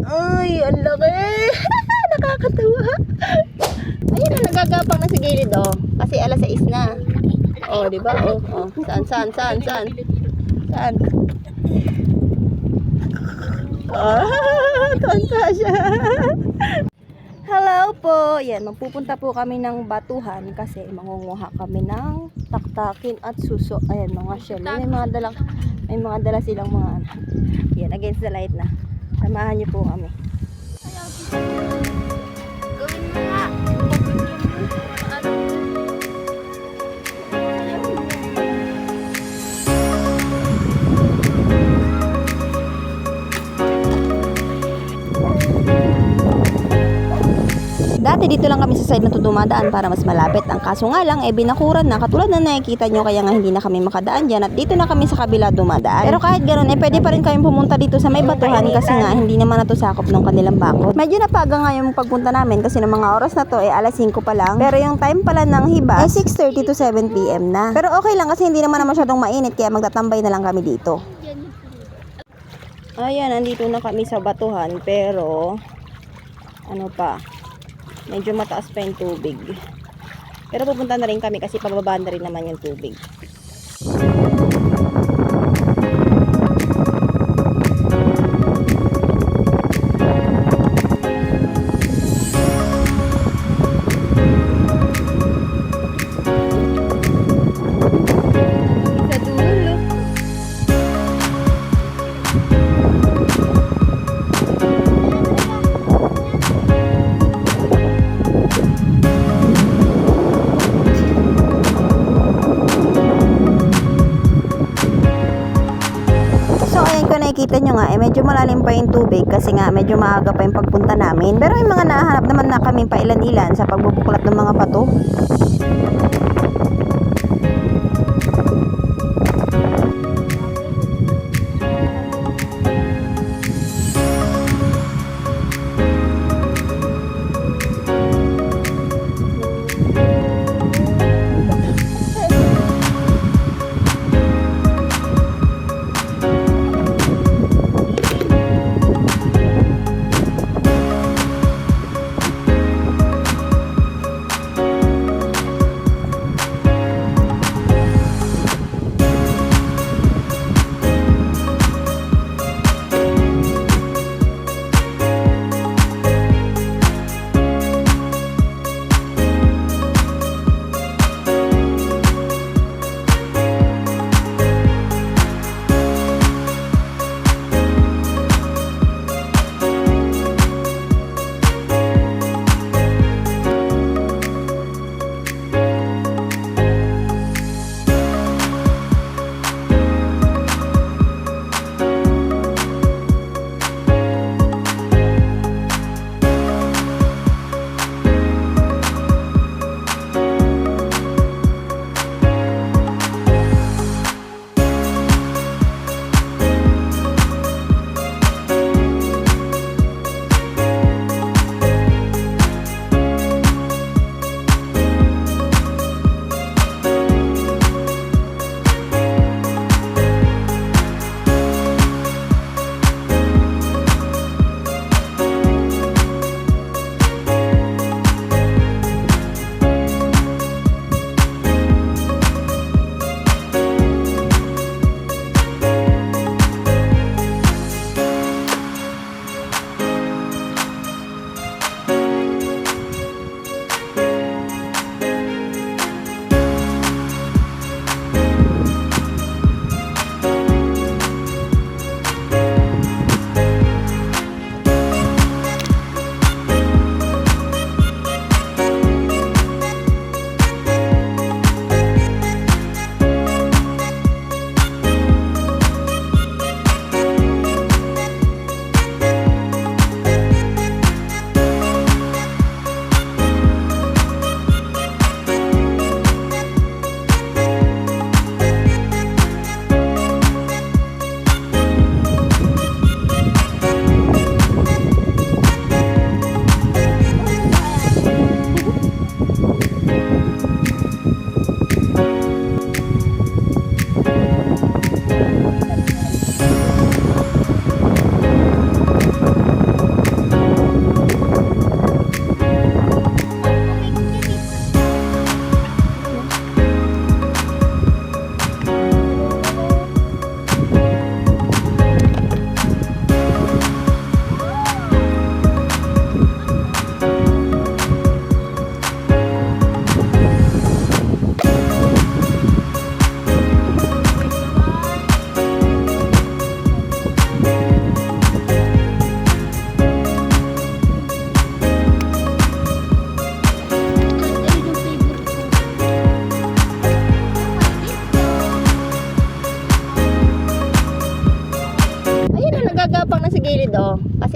Ay, ang laki. Nakakatawa. Ayun na, nagagapang na sa gilid, oh. Kasi alas 6 na. Oh, di ba? Oh, oh. Saan? Saan? Tonta siya. Hello po. Yan, magpupunta po kami ng Batuhan kasi mangunguha kami ng taktakin at suso. Ayan, mga shell. May mga dala silang mga ano. Yan, against the light na. Samahan niyo po kami. Gawin mo nga. Dati dito lang kami sa side na to dumadaan para mas malapit. Ang kaso nga lang, binakuran na. Katulad na nakikita nyo, kaya nga hindi na kami makadaan dyan. At dito na kami sa kabila dumadaan. Pero kahit ganoon, pwede pa rin kami pumunta dito sa may Batuhan kasi nga hindi naman na to sakop ng kanilang bakod. Medyo napaga nga yung pagpunta namin kasi ng mga oras na to alas 5 pa lang. Pero yung time pala ng hiba 6:30 to 7 PM na. Pero okay lang kasi hindi naman na masyadong mainit kaya magtatambay na lang kami dito. Ayan, nandito na kami sa Batuhan pero ano pa, medyo mataas pa yung tubig. Pero pupunta na rin kami kasi pababa na rin naman yung tubig. Nakikita nyo nga, medyo malalim pa yung tubig kasi nga medyo maaga pa yung pagpunta namin. Pero may mga nahanap naman na kami pa ilan-ilan sa pagbubuklat ng mga bato.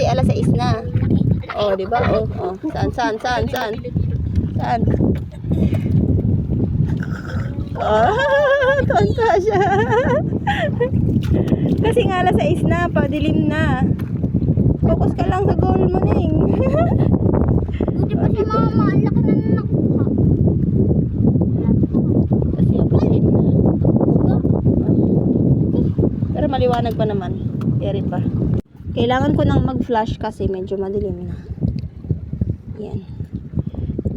alas 6 na. Oh, di ba? Oh, oh. Saan? Saan? Ah, tonta siya. Kasi nga alas 6 na, padilim na. Focus ka lang sa goal mo, Ning. Buti pa si mama, ang laki na nakuha. Kasi padilim na. Pero maliwanag pa naman. Eri pa. Kailangan ko nang mag-flash kasi medyo madilim na. Yan.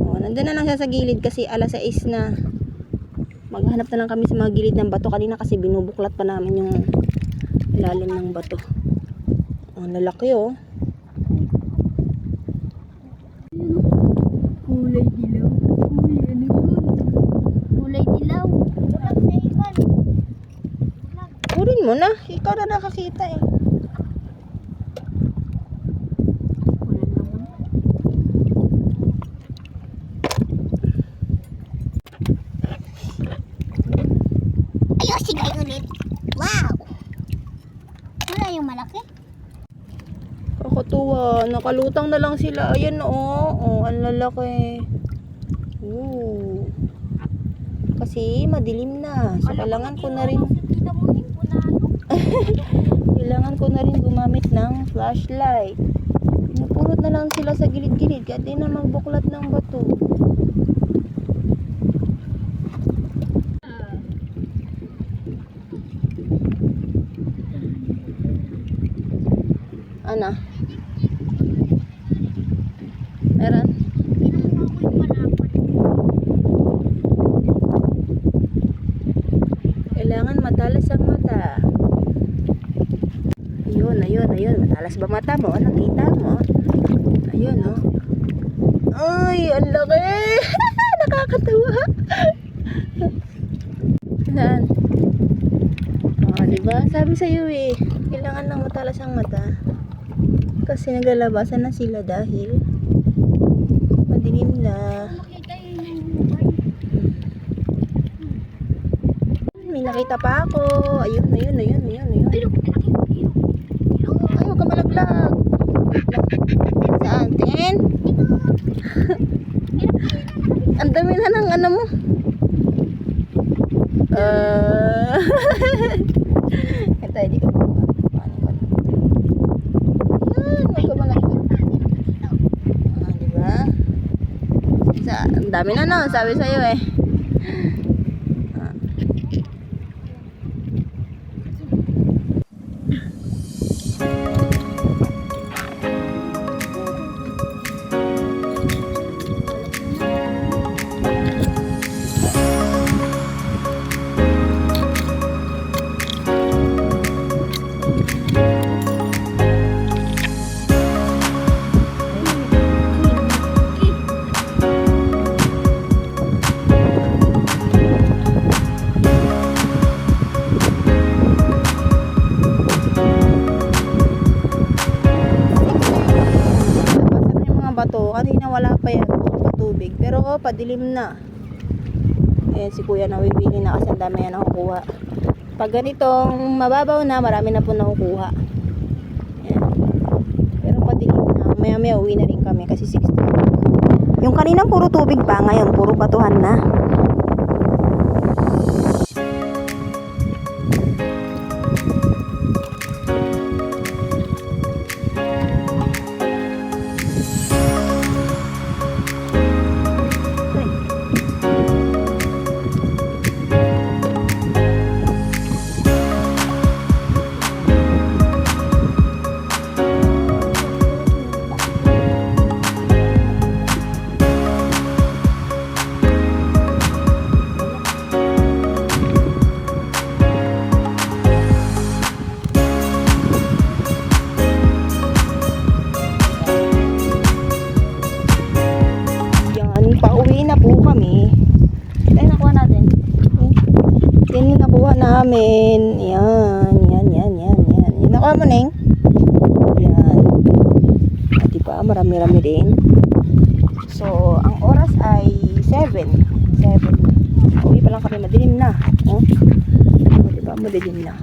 Oh, nandun na lang siya sa gilid kasi alas 6 na. Maghanap na lang kami sa mga gilid ng bato. Kanina kasi binubuklat pa namin yung ilalim ng bato. Ang lalaki oh. Kulay dilaw. Uy, ano yun? Kulay dilaw. Bulag na ikan. Kurin mo na. Ikaw na nakakita eh. Ayos, sige ulit. Wow! Wala yung malaki. Kakatuwa. Nakalutang na lang sila. Ayan oh. Oh, ang lalaki. Ooh. Kasi madilim na. So, kailangan ko na rin kailangan ko na rin gumamit ng flashlight. Pinupulot na lang sila sa gilid-gilid. Kaya di na magbuklat ng bato. Ano? Meron? Kailangan matalas ang mata. Ayun. Matalas ba mata mo? Nakita mo? Ayun, oh. Ay, ang laki! Nakakatawa! Saan? Oh, diba? Sabi sa'yo eh. Kailangan lang matalas ang mata. Kasi naglalabasan na sila dahil madilim na. May nakita pa ako. Ayun. Ayaw ka malaglag. Saan? Tingin? Ang dami na ng ano mo. Ito, hindi ka ang dami na no, sabi sa'yo eh. Bato, kanina wala pa yan, puro tubig, pero padilim na. Ayan si kuya nawibili na kasi ang dami yan nakukuha. Pag ganitong mababaw na, marami na po nakukuha. Ayan. Pero padilim na, maya uwi na rin kami kasi 6 na. Yung kanina puro tubig pa, ngayon puro batuhan na. Pauwi na po kami. Ito yung nakuha natin. Yan yung nakuha namin. Yan. Yan nakuha mo, Neng. Yan. At diba, marami-rami din. So, ang oras ay 7. Pauwi pa lang kami, madilim na. Oh. Diba, madilim na.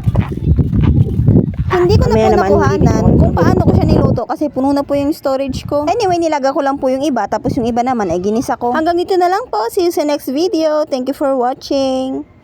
Hindi ko na Mamaya po naman, nakuhanan hindi ko kung paano ko siya niluto kasi puno na po yung storage ko. Anyway, nilaga ko lang po yung iba tapos yung iba naman ay ginisa ko. Hanggang dito na lang po. See you sa next video. Thank you for watching.